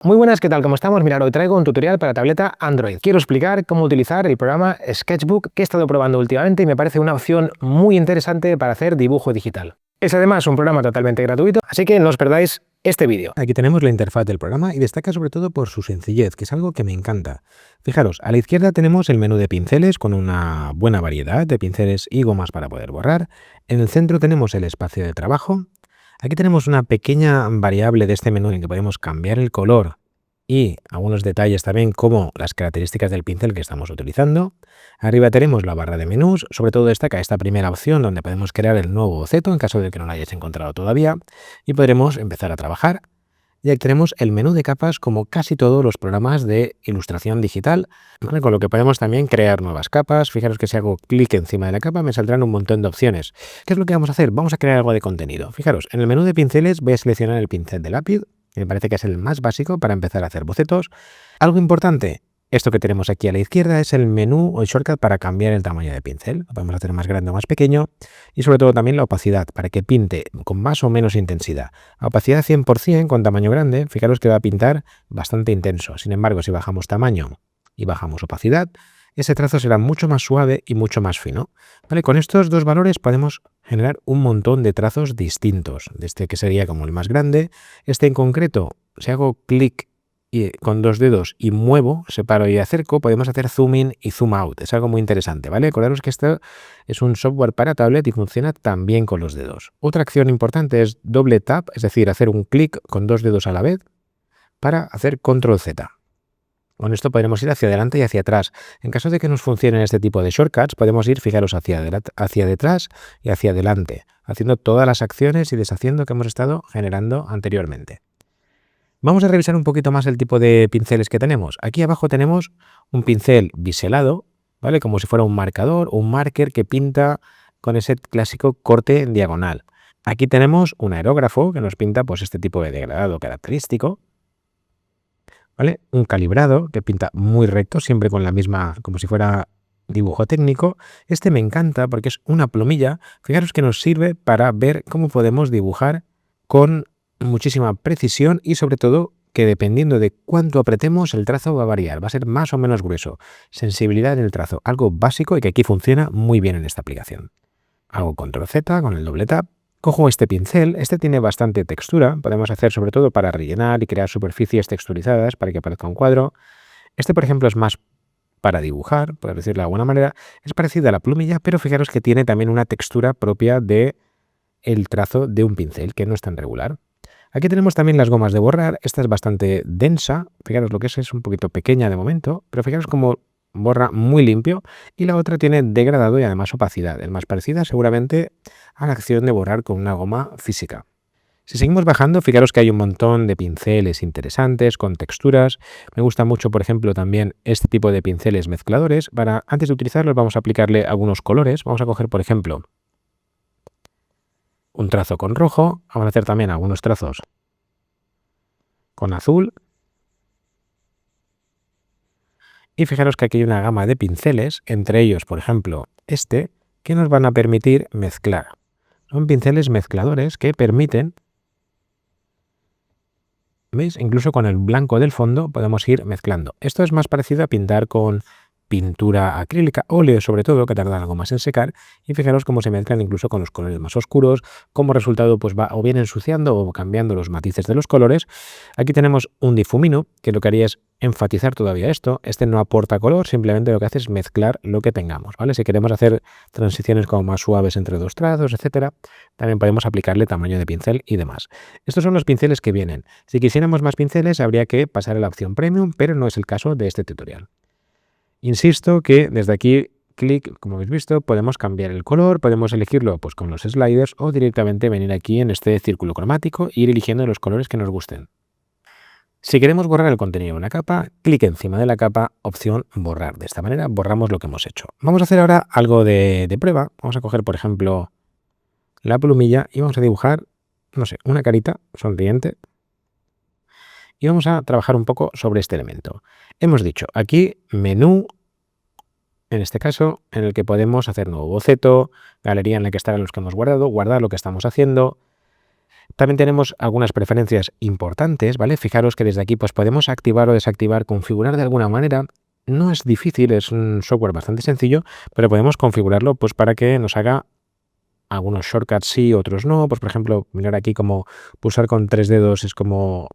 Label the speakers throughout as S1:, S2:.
S1: Muy buenas, ¿qué tal? ¿Cómo estamos? Mirad, hoy traigo un tutorial para tableta Android. Quiero explicar cómo utilizar el programa Sketchbook que he estado probando últimamente y me parece una opción muy interesante para hacer dibujo digital. Es además un programa totalmente gratuito, así que no os perdáis este vídeo.
S2: Aquí tenemos la interfaz del programa y destaca sobre todo por su sencillez, que es algo que me encanta. Fijaros, a la izquierda tenemos el menú de pinceles con una buena variedad de pinceles y gomas para poder borrar. En el centro tenemos el espacio de trabajo. Aquí tenemos una pequeña variable de este menú en que podemos cambiar el color y algunos detalles también como las características del pincel que estamos utilizando. Arriba tenemos la barra de menús, sobre todo destaca esta primera opción donde podemos crear el nuevo boceto en caso de que no lo hayáis encontrado todavía y podremos empezar a trabajar. Y aquí tenemos el menú de capas como casi todos los programas de ilustración digital, ¿vale? Con lo que podemos también crear nuevas capas. Fijaros que si hago clic encima de la capa me saldrán un montón de opciones. ¿Qué es lo que vamos a hacer? Vamos a crear algo de contenido. Fijaros, en el menú de pinceles voy a seleccionar el pincel de lápiz, que me parece que es el más básico para empezar a hacer bocetos. Algo importante, esto que tenemos aquí a la izquierda es el menú o el shortcut para cambiar el tamaño de pincel. Lo podemos hacer más grande o más pequeño y sobre todo también la opacidad para que pinte con más o menos intensidad. A opacidad 100% con tamaño grande, fijaros que va a pintar bastante intenso. Sin embargo, si bajamos tamaño y bajamos opacidad, ese trazo será mucho más suave y mucho más fino. ¿Vale? Con estos dos valores podemos generar un montón de trazos distintos. De este que sería como el más grande. Este en concreto, si hago clic y con dos dedos y muevo, separo y acerco, podemos hacer zoom in y zoom out. Es algo muy interesante, ¿vale? Acordaros que esto es un software para tablet y funciona también con los dedos. Otra acción importante es doble tap, es decir, hacer un clic con dos dedos a la vez para hacer control Z. Con esto podremos ir hacia adelante y hacia atrás. En caso de que nos funcionen este tipo de shortcuts, podemos ir, fijaros, hacia detrás y hacia adelante, haciendo todas las acciones y deshaciendo que hemos estado generando anteriormente. Vamos a revisar un poquito más el tipo de pinceles que tenemos. Aquí abajo tenemos un pincel biselado, ¿vale? Como si fuera un marcador o un marker que pinta con ese clásico corte en diagonal. Aquí tenemos un aerógrafo que nos pinta pues este tipo de degradado característico, ¿vale? Un calibrado que pinta muy recto, siempre con la misma, como si fuera dibujo técnico. Este me encanta porque es una plumilla. Fijaros que nos sirve para ver cómo podemos dibujar con muchísima precisión y sobre todo que dependiendo de cuánto apretemos el trazo va a variar, va a ser más o menos grueso. Sensibilidad en el trazo, algo básico y que aquí funciona muy bien en esta aplicación. Hago control Z con el doble tap, cojo este pincel, este tiene bastante textura, podemos hacer sobre todo para rellenar y crear superficies texturizadas para que parezca un cuadro. Este por ejemplo es más para dibujar, por decirlo de alguna manera, es parecida a la plumilla, pero fijaros que tiene también una textura propia de el trazo de un pincel, que no es tan regular. Aquí tenemos también las gomas de borrar. Esta es bastante densa. Fijaros lo que es un poquito pequeña de momento, pero fijaros cómo borra muy limpio. Y la otra tiene degradado y además opacidad. Es más parecida seguramente a la acción de borrar con una goma física. Si seguimos bajando, fijaros que hay un montón de pinceles interesantes con texturas. Me gusta mucho, por ejemplo, también este tipo de pinceles mezcladores. Antes de utilizarlos vamos a aplicarle algunos colores. Vamos a coger, por ejemplo, un trazo con rojo, vamos a hacer también algunos trazos con azul y fijaros que aquí hay una gama de pinceles, entre ellos por ejemplo este, que nos van a permitir mezclar. Son pinceles mezcladores que permiten, ¿veis? Incluso con el blanco del fondo podemos ir mezclando. Esto es más parecido a pintar con pintura acrílica, óleo sobre todo, que tarda algo más en secar, y fijaros cómo se mezclan incluso con los colores más oscuros, como resultado pues va o bien ensuciando o cambiando los matices de los colores. Aquí tenemos un difumino, que lo que haría es enfatizar todavía esto. Este no aporta color, simplemente lo que hace es mezclar lo que tengamos, ¿vale? Si queremos hacer transiciones como más suaves entre dos trazos, etcétera, también podemos aplicarle tamaño de pincel y demás. Estos son los pinceles que vienen. Si quisiéramos más pinceles, habría que pasar a la opción Premium, pero no es el caso de este tutorial. Insisto que desde aquí, clic, como habéis visto, podemos cambiar el color, podemos elegirlo pues con los sliders o directamente venir aquí en este círculo cromático e ir eligiendo los colores que nos gusten. Si queremos borrar el contenido de una capa, clic encima de la capa, opción borrar. De esta manera borramos lo que hemos hecho. Vamos a hacer ahora algo de prueba. Vamos a coger, por ejemplo, la plumilla y vamos a dibujar, no sé, una carita sonriente. Y vamos a trabajar un poco sobre este elemento. Hemos dicho aquí menú, en este caso, en el que podemos hacer nuevo boceto, galería en la que estarán los que hemos guardado, guardar lo que estamos haciendo. También tenemos algunas preferencias importantes, ¿vale? Fijaros que desde aquí pues podemos activar o desactivar, configurar de alguna manera. No es difícil, es un software bastante sencillo, pero podemos configurarlo pues para que nos haga algunos shortcuts sí, otros no. Pues por ejemplo, mirar aquí como pulsar con 3 dedos es como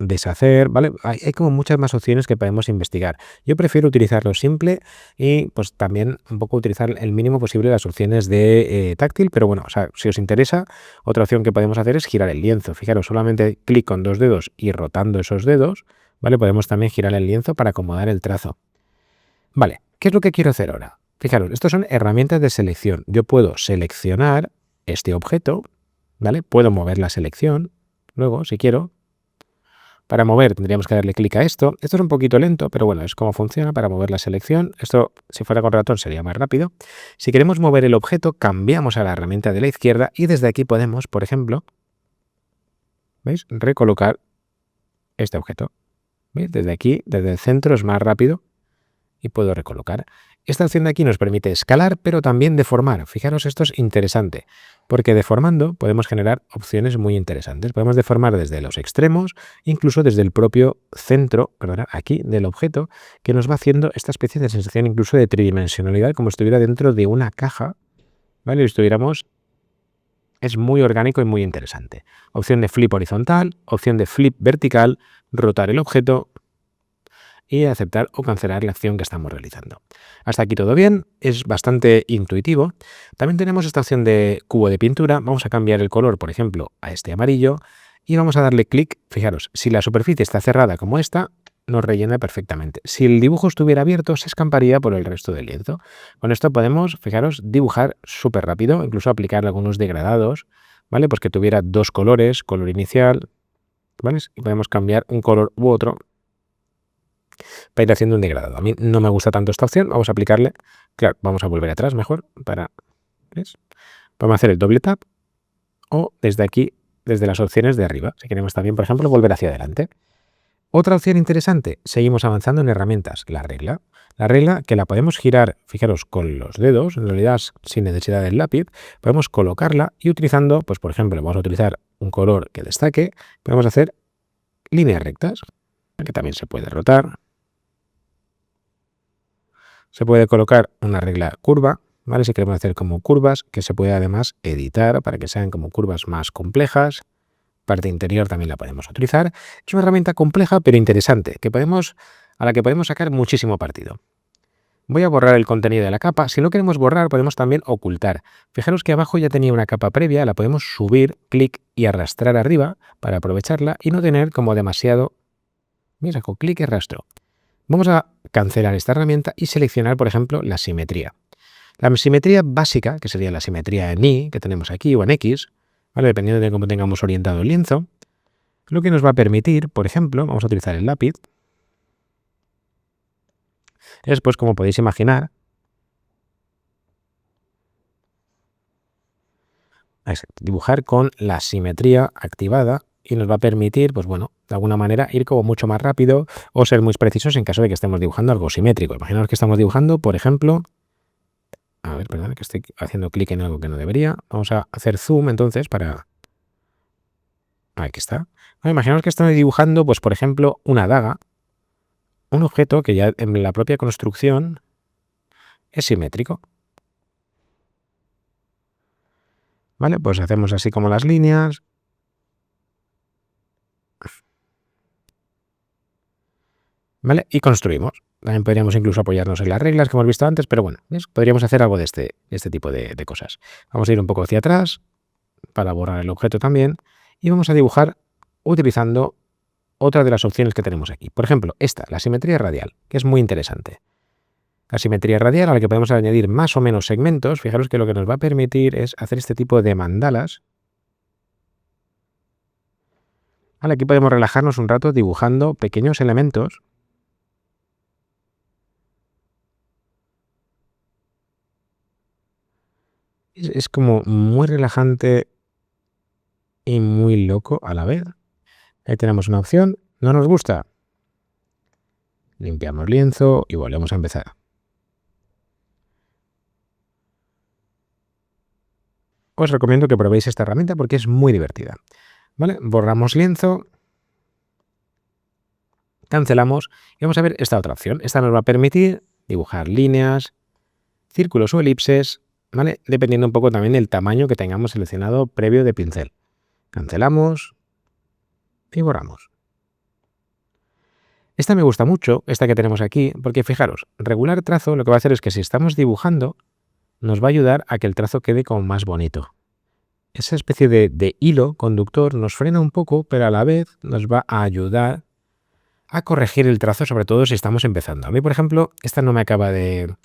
S2: deshacer, ¿vale? Hay como muchas más opciones que podemos investigar. Yo prefiero utilizarlo simple y pues también un poco utilizar el mínimo posible las opciones de táctil, pero bueno, o sea, si os interesa, otra opción que podemos hacer es girar el lienzo. Fijaros, solamente clic con 2 dedos y rotando esos dedos, ¿vale? Podemos también girar el lienzo para acomodar el trazo. Vale, ¿qué es lo que quiero hacer ahora? Fijaros, estas son herramientas de selección. Yo puedo seleccionar este objeto, ¿vale? Puedo mover la selección, luego, si quiero. Para mover tendríamos que darle clic a esto. Esto es un poquito lento, pero bueno, es como funciona para mover la selección. Esto, si fuera con ratón, sería más rápido. Si queremos mover el objeto, cambiamos a la herramienta de la izquierda y desde aquí podemos, por ejemplo, ¿veis? Recolocar este objeto. ¿Veis? Desde aquí, desde el centro es más rápido y puedo recolocar. Esta opción de aquí nos permite escalar, pero también deformar. Fijaros, esto es interesante, porque deformando podemos generar opciones muy interesantes. Podemos deformar desde los extremos, incluso desde el propio centro, perdona, aquí del objeto, que nos va haciendo esta especie de sensación incluso de tridimensionalidad, como si estuviera dentro de una caja, ¿vale? Y estuviéramos. Es muy orgánico y muy interesante. Opción de flip horizontal, opción de flip vertical, rotar el objeto y aceptar o cancelar la acción que estamos realizando. Hasta aquí todo bien, es bastante intuitivo. También tenemos esta opción de cubo de pintura. Vamos a cambiar el color, por ejemplo, a este amarillo y vamos a darle clic. Fijaros, si la superficie está cerrada como esta, nos rellena perfectamente. Si el dibujo estuviera abierto, se escamparía por el resto del lienzo. Con esto podemos, fijaros, dibujar súper rápido, incluso aplicar algunos degradados, ¿vale? Pues que tuviera dos colores, color inicial, ¿vale? Y podemos cambiar un color u otro para ir haciendo un degradado. A mí no me gusta tanto esta opción, vamos a aplicarle, claro, vamos a volver atrás mejor para, ¿ves? Vamos a hacer el doble tap o desde aquí, desde las opciones de arriba, si queremos también, por ejemplo, volver hacia adelante. Otra opción interesante, seguimos avanzando en herramientas, la regla. La regla que la podemos girar, fijaros, con los dedos, en realidad sin necesidad del lápiz, podemos colocarla y utilizando, pues por ejemplo, vamos a utilizar un color que destaque, podemos hacer líneas rectas, que también se puede rotar. Se puede colocar una regla curva, ¿vale? Si queremos hacer como curvas, que se puede además editar para que sean como curvas más complejas. Parte interior también la podemos utilizar. Es una herramienta compleja pero interesante, a la que podemos sacar muchísimo partido. Voy a borrar el contenido de la capa. Si no queremos borrar, podemos también ocultar. Fijaros que abajo ya tenía una capa previa, la podemos subir, clic y arrastrar arriba para aprovecharla y no tener como demasiado. Mira, con clic y arrastro. Vamos a cancelar esta herramienta y seleccionar, por ejemplo, la simetría. La simetría básica, que sería la simetría en Y, que tenemos aquí, o en X, ¿vale? Dependiendo de cómo tengamos orientado el lienzo, lo que nos va a permitir, por ejemplo, vamos a utilizar el lápiz, es, pues, como podéis imaginar, dibujar con la simetría activada y nos va a permitir, pues bueno, de alguna manera ir como mucho más rápido o ser muy precisos en caso de que estemos dibujando algo simétrico. Imaginaos que estamos dibujando, por ejemplo, a ver, perdón, que estoy haciendo clic en algo que no debería. Vamos a hacer zoom entonces para. Aquí está. Imaginaos que estamos dibujando, pues por ejemplo, una daga, un objeto que ya en la propia construcción es simétrico. ¿Vale? Pues hacemos así como las líneas. ¿Vale? Y construimos. También podríamos incluso apoyarnos en las reglas que hemos visto antes, pero bueno, ¿ves? Podríamos hacer algo de este tipo de cosas. Vamos a ir un poco hacia atrás para borrar el objeto también y vamos a dibujar utilizando otra de las opciones que tenemos aquí. Por ejemplo, esta, la simetría radial, que es muy interesante. La simetría radial a la que podemos añadir más o menos segmentos, fijaros que lo que nos va a permitir es hacer este tipo de mandalas. Vale, aquí podemos relajarnos un rato dibujando pequeños elementos. Es como muy relajante y muy loco a la vez. Ahí tenemos una opción. ¿No nos gusta? Limpiamos lienzo y volvemos a empezar. os recomiendo que probéis esta herramienta porque es muy divertida. ¿Vale? Borramos lienzo, cancelamos y vamos a ver esta otra opción. Esta nos va a permitir dibujar líneas, círculos o elipses, ¿vale? Dependiendo un poco también del tamaño que tengamos seleccionado previo de pincel. Cancelamos y borramos. Esta me gusta mucho, esta que tenemos aquí, porque fijaros, regular trazo lo que va a hacer es que si estamos dibujando, nos va a ayudar a que el trazo quede como más bonito. Esa especie de hilo conductor nos frena un poco, pero a la vez nos va a ayudar a corregir el trazo, sobre todo si estamos empezando. A mí, por ejemplo, esta no me acaba de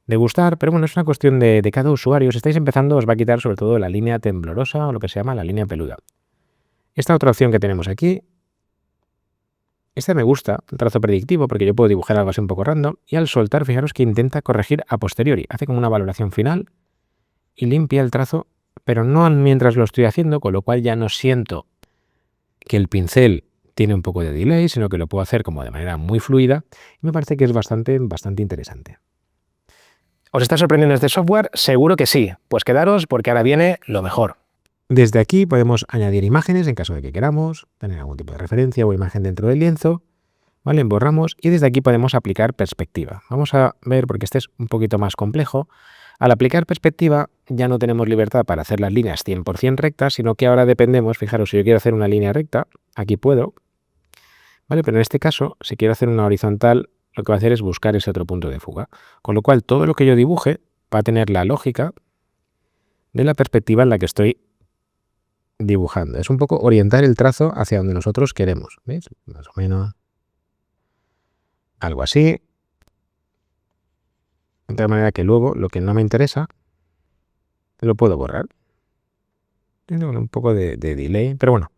S2: gustar, pero bueno, es una cuestión de cada usuario. Si estáis empezando, os va a quitar sobre todo la línea temblorosa o lo que se llama la línea peluda. Esta otra opción que tenemos aquí, esta me gusta, el trazo predictivo, porque yo puedo dibujar algo así un poco random, y al soltar, fijaros que intenta corregir a posteriori. Hace como una valoración final y limpia el trazo, pero no mientras lo estoy haciendo, con lo cual ya no siento que el pincel tiene un poco de delay, sino que lo puedo hacer como de manera muy fluida, y me parece que es bastante interesante.
S1: ¿Os está sorprendiendo este software? Seguro que sí. Pues quedaros porque ahora viene lo mejor.
S2: Desde aquí podemos añadir imágenes en caso de que queramos, tener algún tipo de referencia o imagen dentro del lienzo, ¿vale? Borramos y desde aquí podemos aplicar perspectiva. Vamos a ver, porque este es un poquito más complejo. Al aplicar perspectiva ya no tenemos libertad para hacer las líneas 100% rectas, sino que ahora dependemos, fijaros, si yo quiero hacer una línea recta, aquí puedo, ¿vale? Pero en este caso, si quiero hacer una horizontal, lo que va a hacer es buscar ese otro punto de fuga. Con lo cual, todo lo que yo dibuje va a tener la lógica de la perspectiva en la que estoy dibujando. Es un poco orientar el trazo hacia donde nosotros queremos. ¿Veis? Más o menos algo así. De tal manera que luego lo que no me interesa lo puedo borrar. Tiene un poco de delay, pero bueno,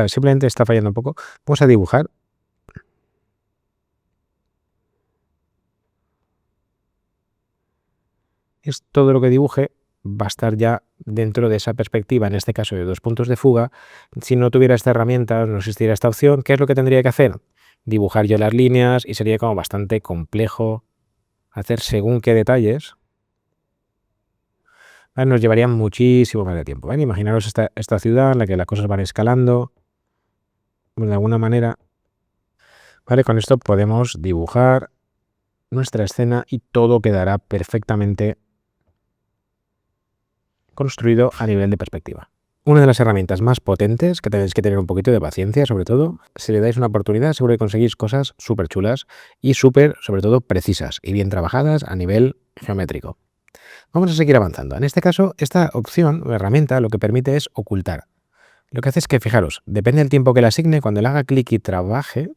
S2: simplemente está fallando un poco. Vamos a dibujar. Es todo lo que dibuje va a estar ya dentro de esa perspectiva, en este caso de 2 puntos de fuga. Si no tuviera esta herramienta, no existiera esta opción, ¿qué es lo que tendría que hacer? Dibujar yo las líneas y sería como bastante complejo hacer según qué detalles. ¿Vale? Nos llevaría muchísimo más de tiempo. ¿Vale? Imaginaros esta ciudad en la que las cosas van escalando de alguna manera. ¿Vale? Con esto podemos dibujar nuestra escena y todo quedará perfectamente construido a nivel de perspectiva. Una de las herramientas más potentes, que tenéis que tener un poquito de paciencia, sobre todo, si le dais una oportunidad, seguro que conseguís cosas súper chulas y súper, sobre todo, precisas y bien trabajadas a nivel geométrico. Vamos a seguir avanzando. En este caso, esta opción o herramienta lo que permite es ocultar. Lo que hace es que, fijaros, depende del tiempo que le asigne, cuando le haga clic y trabaje,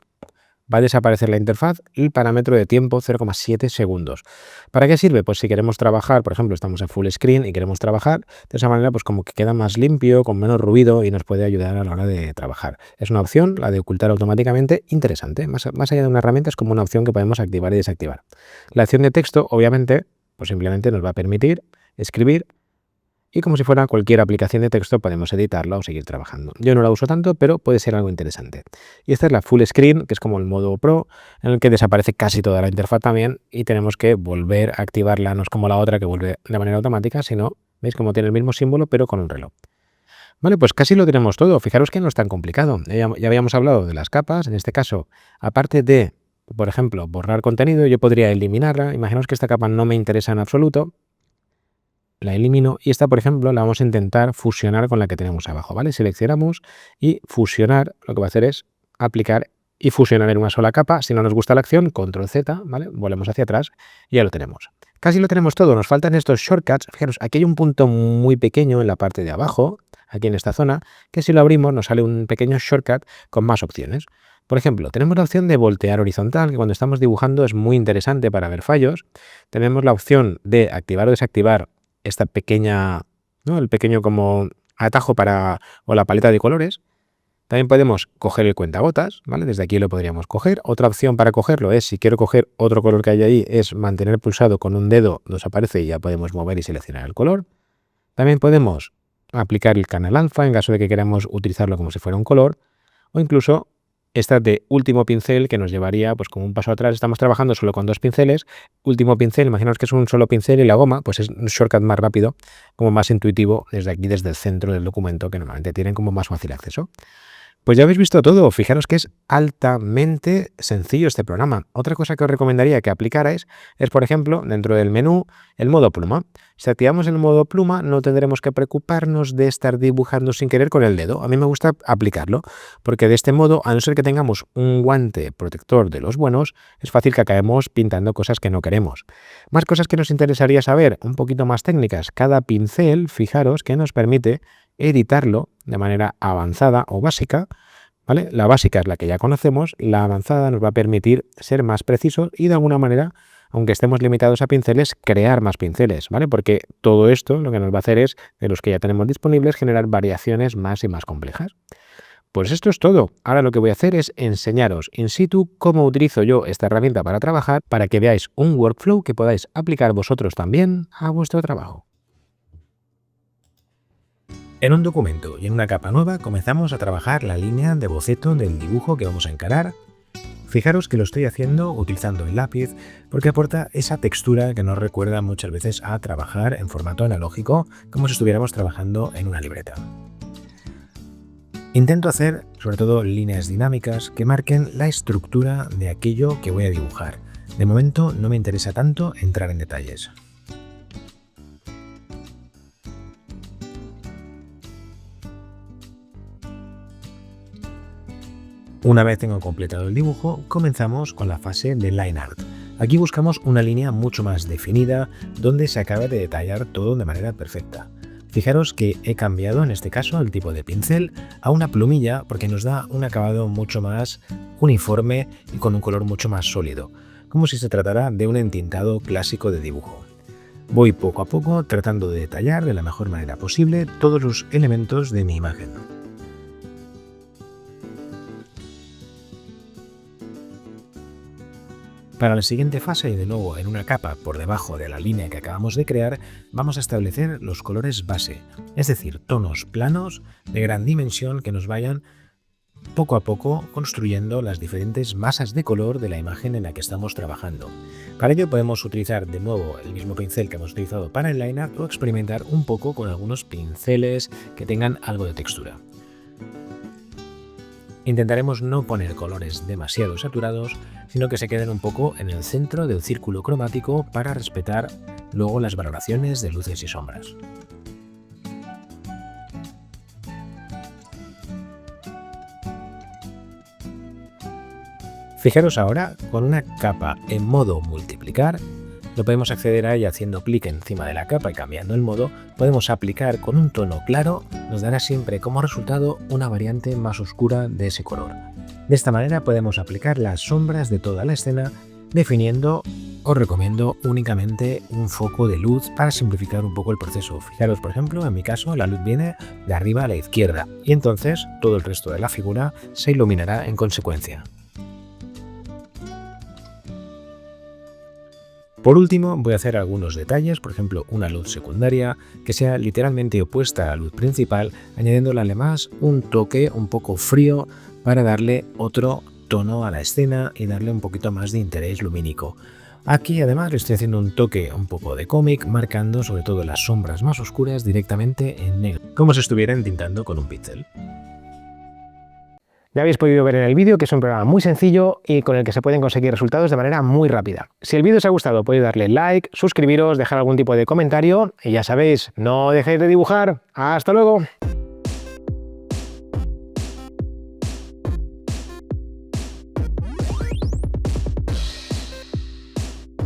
S2: va a desaparecer la interfaz y el parámetro de tiempo 0,7 segundos. ¿Para qué sirve? Pues si queremos trabajar, por ejemplo, estamos en full screen y queremos trabajar, de esa manera pues como que queda más limpio, con menos ruido y nos puede ayudar a la hora de trabajar. Es una opción, la de ocultar automáticamente, interesante. Más allá de una herramienta es como una opción que podemos activar y desactivar. La acción de texto, obviamente, pues simplemente nos va a permitir escribir y como si fuera cualquier aplicación de texto podemos editarla o seguir trabajando. Yo no la uso tanto, pero puede ser algo interesante. Y esta es la Full Screen, que es como el modo Pro, en el que desaparece casi toda la interfaz también y tenemos que volver a activarla. No es como la otra que vuelve de manera automática, sino, veis como tiene el mismo símbolo, pero con un reloj. Vale, pues casi lo tenemos todo. Fijaros que no es tan complicado. Ya habíamos hablado de las capas. En este caso, aparte de, por ejemplo, borrar contenido, yo podría eliminarla. Imaginaos que esta capa no me interesa en absoluto. La elimino y esta, por ejemplo, la vamos a intentar fusionar con la que tenemos abajo, ¿vale? Seleccionamos y fusionar, lo que va a hacer es aplicar y fusionar en una sola capa. Si no nos gusta la acción, control Z, ¿vale? Volvemos hacia atrás y ya lo tenemos. Casi lo tenemos todo, nos faltan estos shortcuts. Fijaros, aquí hay un punto muy pequeño en la parte de abajo, aquí en esta zona, que si lo abrimos nos sale un pequeño shortcut con más opciones. Por ejemplo, tenemos la opción de voltear horizontal, que cuando estamos dibujando es muy interesante para ver fallos. Tenemos la opción de activar o desactivar esta pequeña, ¿no? El pequeño como atajo o la paleta de colores. También podemos coger el cuentagotas, ¿vale? Desde aquí lo podríamos coger. Otra opción para cogerlo es, si quiero coger otro color que hay ahí, es mantener pulsado con un dedo, nos aparece y ya podemos mover y seleccionar el color. También podemos aplicar el canal alfa en caso de que queramos utilizarlo como si fuera un color, o incluso esta de último pincel que nos llevaría pues como un paso atrás. Estamos trabajando solo con 2 pinceles. Último pincel, imaginaos que es un solo pincel y la goma, pues es un shortcut más rápido, como más intuitivo desde aquí, desde el centro del documento, que normalmente tienen como más fácil acceso. Pues ya habéis visto todo, fijaros que es altamente sencillo este programa. Otra cosa que os recomendaría que aplicarais es, por ejemplo, dentro del menú, el modo pluma. Si activamos el modo pluma, no tendremos que preocuparnos de estar dibujando sin querer con el dedo. A mí me gusta aplicarlo, porque de este modo, a no ser que tengamos un guante protector de los buenos, es fácil que acabemos pintando cosas que no queremos. Más cosas que nos interesaría saber, un poquito más técnicas. Cada pincel, fijaros que nos permite editarlo de manera avanzada o básica, ¿vale? La básica es la que ya conocemos, la avanzada nos va a permitir ser más precisos y de alguna manera, aunque estemos limitados a pinceles, crear más pinceles, ¿vale? Porque todo esto lo que nos va a hacer es, de los que ya tenemos disponibles, generar variaciones más y más complejas. Pues esto es todo. Ahora lo que voy a hacer es enseñaros in situ cómo utilizo yo esta herramienta para trabajar, para que veáis un workflow que podáis aplicar vosotros también a vuestro trabajo. En un documento y en una capa nueva comenzamos a trabajar la línea de boceto del dibujo que vamos a encarar. Fijaros que lo estoy haciendo utilizando el lápiz porque aporta esa textura que nos recuerda muchas veces a trabajar en formato analógico, como si estuviéramos trabajando en una libreta. Intento hacer sobre todo líneas dinámicas que marquen la estructura de aquello que voy a dibujar. De momento no me interesa tanto entrar en detalles. Una vez tengo completado el dibujo, comenzamos con la fase de line art. Aquí buscamos una línea mucho más definida, donde se acabe de detallar todo de manera perfecta. Fijaros que he cambiado en este caso el tipo de pincel a una plumilla porque nos da un acabado mucho más uniforme y con un color mucho más sólido, como si se tratara de un entintado clásico de dibujo. Voy poco a poco tratando de detallar de la mejor manera posible todos los elementos de mi imagen. Para la siguiente fase, y de nuevo en una capa por debajo de la línea que acabamos de crear, vamos a establecer los colores base, es decir, tonos planos de gran dimensión que nos vayan poco a poco construyendo las diferentes masas de color de la imagen en la que estamos trabajando. Para ello podemos utilizar de nuevo el mismo pincel que hemos utilizado para el line art o experimentar un poco con algunos pinceles que tengan algo de textura. Intentaremos no poner colores demasiado saturados, sino que se queden un poco en el centro del círculo cromático para respetar luego las valoraciones de luces y sombras. Fijaros ahora, con una capa en modo multiplicar, lo podemos acceder a ella haciendo clic encima de la capa y cambiando el modo, podemos aplicar con un tono claro, nos dará siempre como resultado una variante más oscura de ese color. De esta manera podemos aplicar las sombras de toda la escena, definiendo, os recomiendo únicamente un foco de luz para simplificar un poco el proceso. Fijaros, por ejemplo, en mi caso la luz viene de arriba a la izquierda y entonces todo el resto de la figura se iluminará en consecuencia. Por último, voy a hacer algunos detalles, por ejemplo, una luz secundaria que sea literalmente opuesta a la luz principal, añadiéndole además un toque un poco frío para darle otro tono a la escena y darle un poquito más de interés lumínico. Aquí además le estoy haciendo un toque un poco de cómic, marcando sobre todo las sombras más oscuras directamente en negro, como si estuviera entintando con un pincel.
S1: Ya habéis podido ver en el vídeo que es un programa muy sencillo y con el que se pueden conseguir resultados de manera muy rápida. Si el vídeo os ha gustado podéis darle like, suscribiros, dejar algún tipo de comentario y ya sabéis, no dejéis de dibujar. ¡Hasta luego!